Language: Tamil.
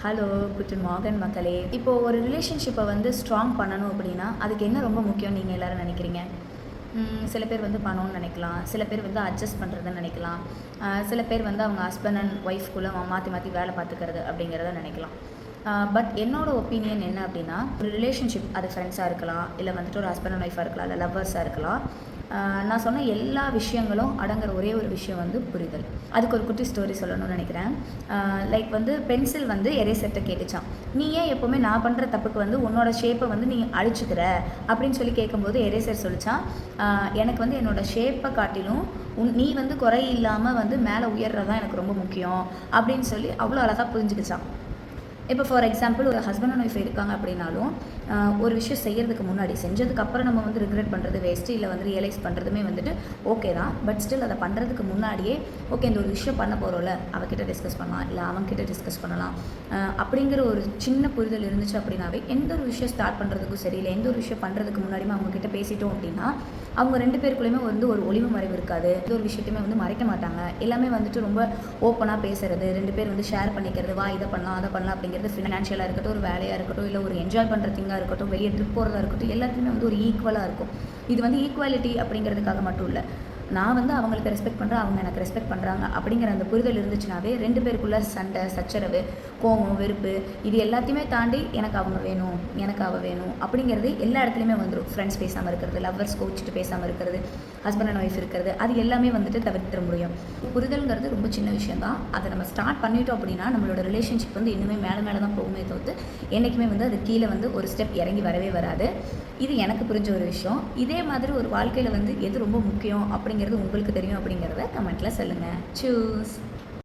ஹலோ குட் மார்னிங் மக்களே. இப்போது ஒரு ரிலேஷன்ஷிப்பை வந்து ஸ்ட்ராங் பண்ணணும் அப்படின்னா அதுக்கு என்ன ரொம்ப முக்கியம் நீங்கள் எல்லோரும் நினைக்கிறீங்க? சில பேர் வந்து பணம்னு நினைக்கலாம், சில பேர் வந்து அட்ஜஸ்ட் பண்ணுறதுன்னு நினைக்கலாம், சில பேர் வந்து அவங்க ஹஸ்பண்ட் அண்ட் ஒய்ஃப்குள்ளே மாற்றி மாற்றி வேலை பார்த்துக்கிறது அப்படிங்கிறத நினைக்கலாம். பட் என்னோடய ஒப்பீனியன் என்ன அப்படின்னா, ஒரு ரிலேஷன்ஷிப் அது ஃப்ரெண்ட்ஸாக இருக்கலாம், இல்லை வந்துட்டு ஒரு ஹஸ்பண்ட் அண்ட் ஒய்ஃபாக இருக்கலாம், இல்லை லவ்வர்ஸாக இருக்கலாம். நான் சொன்ன எல்லா விஷயங்களும் அடங்குற ஒரே ஒரு விஷயம் வந்து புரிதல். அதுக்கு ஒரு குட்டி ஸ்டோரி சொல்லணும்னு நினைக்கிறேன். லைக் வந்து பென்சில் வந்து எரேசர்கிட்ட கேட்டுச்சான், நீ ஏன் எப்போவுமே நான் பண்ணுற தப்புக்கு வந்து உன்னோட ஷேப்பை வந்து நீ அழிச்சுக்கிற அப்படின்னு சொல்லி கேட்கும்போது எரேசர் சொல்லிச்சான், எனக்கு வந்து என்னோடய ஷேப்பை காட்டிலும் நீ வந்து குறை இல்லாமல் வந்து மேலே உயர்றதான் எனக்கு ரொம்ப முக்கியம் அப்படின்னு சொல்லி அவ்வளோ அழகாக புரிஞ்சுக்கிச்சான். இப்போ ஃபார் எக்ஸாம்பிள் ஒரு ஹஸ்பண்ட் அண்ட் ஒய்ஃப் இருக்காங்க அப்படின்னாலும் ஒரு விஷயம் செய்கிறதுக்கு முன்னாடி செஞ்சதுக்கப்புறம் நம்ம வந்து ரிக்ரெட் பண்ணுறது வேஸ்ட்டு, இல்லை வந்து ரியலைஸ் பண்ணுறதுமே வந்துட்டு ஓகே தான். பட் ஸ்டில் அதை பண்ணுறதுக்கு முன்னாடியே ஓகே இந்த ஒரு விஷயம் பண்ண போகிறோம்ல, அவகிட்ட டிஸ்கஸ் பண்ணலாம், இல்லை அவங்ககிட்ட டிஸ்கஸ் பண்ணலாம் அப்படிங்கிற ஒரு சின்ன புரிதல் இருந்துச்சு அப்படின்னாவே எந்த ஒரு விஷயம் ஸ்டார்ட் பண்ணுறதுக்கும் சரி, இல்லை எந்த ஒரு விஷயம் பண்ணுறதுக்கு முன்னாடியுமே அவங்கக்கிட்ட பேசிட்டோம் அப்படின்னா அவங்க ரெண்டு பேருக்குள்ளேயுமே வந்து ஒரு ஒளிவு மறைவு இருக்காது. எந்த ஒரு விஷயத்தையுமே வந்து மறைக்க மாட்டாங்க. எல்லாமே வந்துட்டு ரொம்ப ஓப்பனாக பேசுறது, ரெண்டு பேர் வந்து ஷேர் பண்ணிக்கிறது, வா இதை பண்ணலாம் அதை பண்ணலாம் அப்படிங்கிறது ஃபினான்ஷியலாக இருக்கட்டும், ஒரு வேலையாக இருக்கட்டும், இல்லை ஒரு என்ஜாய் பண்ணுற திங்காக இருக்கட்டும், வெளியே ட்ரிப் போகிறதா இருக்கட்டும், எல்லாத்துலேயுமே வந்து ஒரு ஈக்குவலாக இருக்கும். இது வந்து ஈக்குவாலிட்டி அப்படிங்கிறதுக்காக மட்டும் இல்லை, நான் வந்து அவங்களுக்கு ரெஸ்பெக்ட் பண்ணுறேன், அவங்க எனக்கு ரெஸ்பெக்ட் பண்ணுறாங்க அப்படிங்கிற அந்த புரிதல் இருந்துச்சுனாவே ரெண்டு பேருக்குள்ளே சண்டை சச்சரவு கோபம் வெறுப்பு இது எல்லாத்தையுமே தாண்டி எனக்கு அவங்க வேணும், எனக்கு அவள் வேணும் அப்படிங்கிறது எல்லா இடத்துலையுமே வந்துடும். ஃப்ரெண்ட்ஸ் பேசாமல் இருக்கிறது, லவ்வர்ஸ் கோச்சிட்டு பேசாமல் இருக்கிறது, ஹஸ்பண்ட் அண்ட் ஒய்ஃப் இருக்கிறது, அது எல்லாமே வந்துட்டு தவிர்த்திட முடியும். புரிதல்ங்கிறது ரொம்ப சின்ன விஷயம் தான். அதை நம்ம ஸ்டார்ட் பண்ணிட்டோம் அப்படின்னா நம்மளோட ரிலேஷன்ஷிப் வந்து இன்னுமே மேலே மேலே தான் போகுமே தவிர்த்து என்றைக்குமே வந்து அது கீழே வந்து ஒரு ஸ்டெப் இறங்கி வரவே வராது. இது எனக்கு புரிஞ்ச ஒரு விஷயம். இதே மாதிரி ஒரு வாழ்க்கையில் வந்து எது ரொம்ப முக்கியம் அப்படிங்கிறது உங்களுக்கு தெரியும் அப்படிங்கிறத கமெண்ட்டில் சொல்லுங்கள். சூஸ்.